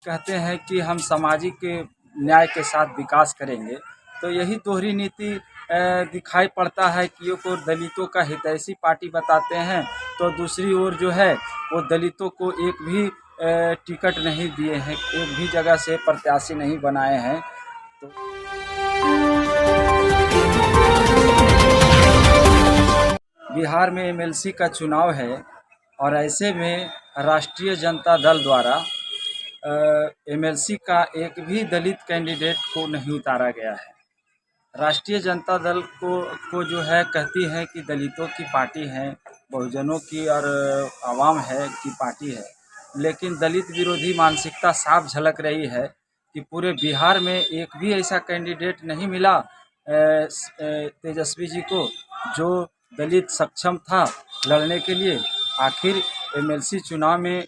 कहते हैं कि हम सामाजिक न्याय के साथ विकास करेंगे, तो यही दोहरी नीति दिखाई पड़ता है कि ये को दलितों का हितैषी पार्टी बताते हैं, तो दूसरी ओर जो है वो दलितों को एक भी टिकट नहीं दिए हैं, एक भी जगह से प्रत्याशी नहीं बनाए हैं। तो बिहार में एमएलसी का चुनाव है और ऐसे में राष्ट्रीय जनता दल द्वारा एमएलसी का एक भी दलित कैंडिडेट को नहीं उतारा गया है। राष्ट्रीय जनता दल को जो है कहती है कि दलितों की पार्टी है, बहुजनों की और आवाम है की पार्टी है, लेकिन दलित विरोधी मानसिकता साफ झलक रही है कि पूरे बिहार में एक भी ऐसा कैंडिडेट नहीं मिला तेजस्वी जी को जो दलित सक्षम था लड़ने के लिए। आखिर एमएलसी चुनाव में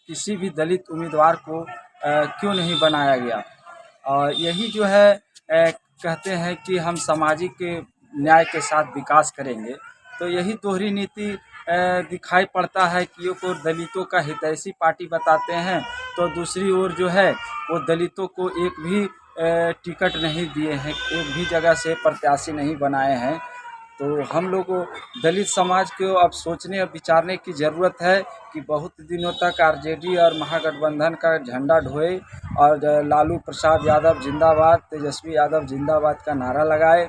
किसी भी दलित उम्मीदवार को क्यों नहीं बनाया गया। और यही जो है कहते हैं कि हम सामाजिक न्याय के साथ विकास करेंगे, तो यही दोहरी नीति दिखाई पड़ता है कि ये को दलितों का हितैषी पार्टी बताते हैं, तो दूसरी ओर जो है वो दलितों को एक भी टिकट नहीं दिए हैं, एक भी जगह से प्रत्याशी नहीं बनाए हैं। तो हम लोग को दलित समाज को अब सोचने और विचारने की ज़रूरत है कि बहुत दिनों तक आरजेडी और महागठबंधन का झंडा ढोए और लालू प्रसाद यादव जिंदाबाद, तेजस्वी यादव जिंदाबाद का नारा लगाए।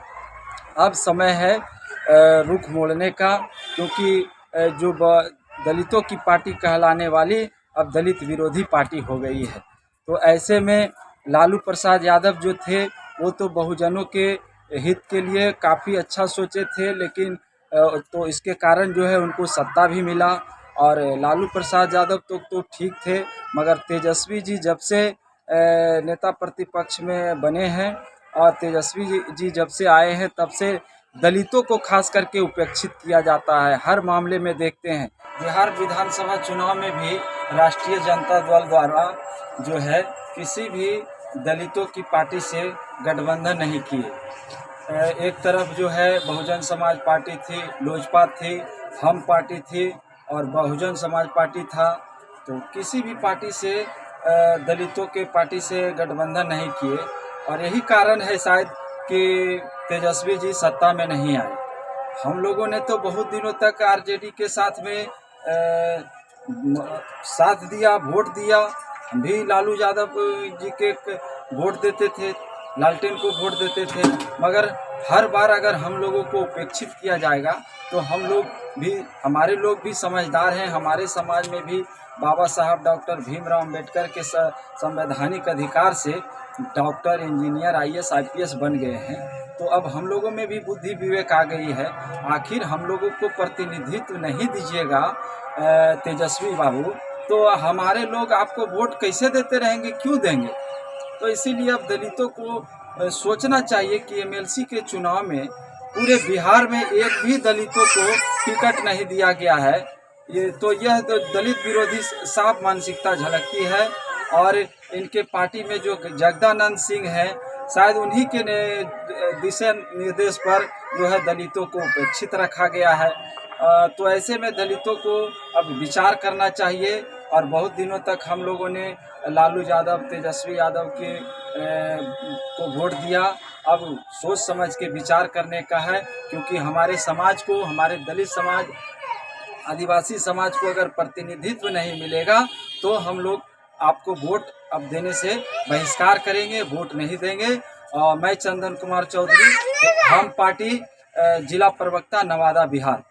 अब समय है रुख मोड़ने का, क्योंकि जो दलितों की पार्टी कहलाने वाली अब दलित विरोधी पार्टी हो गई है। तो ऐसे में लालू प्रसाद यादव जो थे वो तो बहुजनों के हित के लिए काफ़ी अच्छा सोचे थे, लेकिन तो इसके कारण जो है उनको सत्ता भी मिला। और लालू प्रसाद यादव तो ठीक थे, मगर तेजस्वी जी जब से नेता प्रतिपक्ष में बने हैं और तेजस्वी जी जब से आए हैं तब से दलितों को खास करके उपेक्षित किया जाता है। हर मामले में देखते हैं बिहार विधानसभा चुनाव में भी राष्ट्रीय जनता दल द्वारा जो है किसी भी दलितों की पार्टी से गठबंधन नहीं किए। एक तरफ जो है बहुजन समाज पार्टी थी, लोजपा थी, हम पार्टी थी और बहुजन समाज पार्टी था। तो किसी भी पार्टी से दलितों के पार्टी से गठबंधन नहीं किए और यही कारण है शायद कि तेजस्वी जी सत्ता में नहीं आए। हम लोगों ने तो बहुत दिनों तक आरजेडी के साथ में साथ दिया, वोट दिया। हम भी लालू यादव जी के वोट देते थे, लालटेन को वोट देते थे, मगर हर बार अगर हम लोगों को उपेक्षित किया जाएगा तो हम लोग भी, हमारे लोग भी समझदार हैं। हमारे समाज में भी बाबा साहब डॉक्टर भीमराव अंबेडकर के संवैधानिक अधिकार से डॉक्टर, इंजीनियर, आईएएस, आईपीएस बन गए हैं। तो अब हम लोगों में भी बुद्धि विवेक आ गई है। आखिर हम लोगों को प्रतिनिधित्व नहीं दीजिएगा तेजस्वी बाबू, तो हमारे लोग आपको वोट कैसे देते रहेंगे, क्यों देंगे। तो इसीलिए अब दलितों को सोचना चाहिए कि एमएलसी के चुनाव में पूरे बिहार में एक भी दलितों को टिकट नहीं दिया गया है। यह दलित विरोधी साफ मानसिकता झलकती है। और इनके पार्टी में जो जगदानंद सिंह हैं, शायद उन्हीं के दिशा निर्देश पर जो है दलितों को उपेक्षित रखा गया है। तो ऐसे में दलितों को अब विचार करना चाहिए। और बहुत दिनों तक हम लोगों ने लालू यादव, तेजस्वी यादव को वोट दिया। अब सोच समझ के विचार करने का है, क्योंकि हमारे समाज को, हमारे दलित समाज, आदिवासी समाज को अगर प्रतिनिधित्व नहीं मिलेगा तो हम लोग आपको वोट अब देने से बहिष्कार करेंगे, वोट नहीं देंगे। मैं चंदन कुमार चौधरी, हम पार्टी जिला प्रवक्ता नवादा बिहार।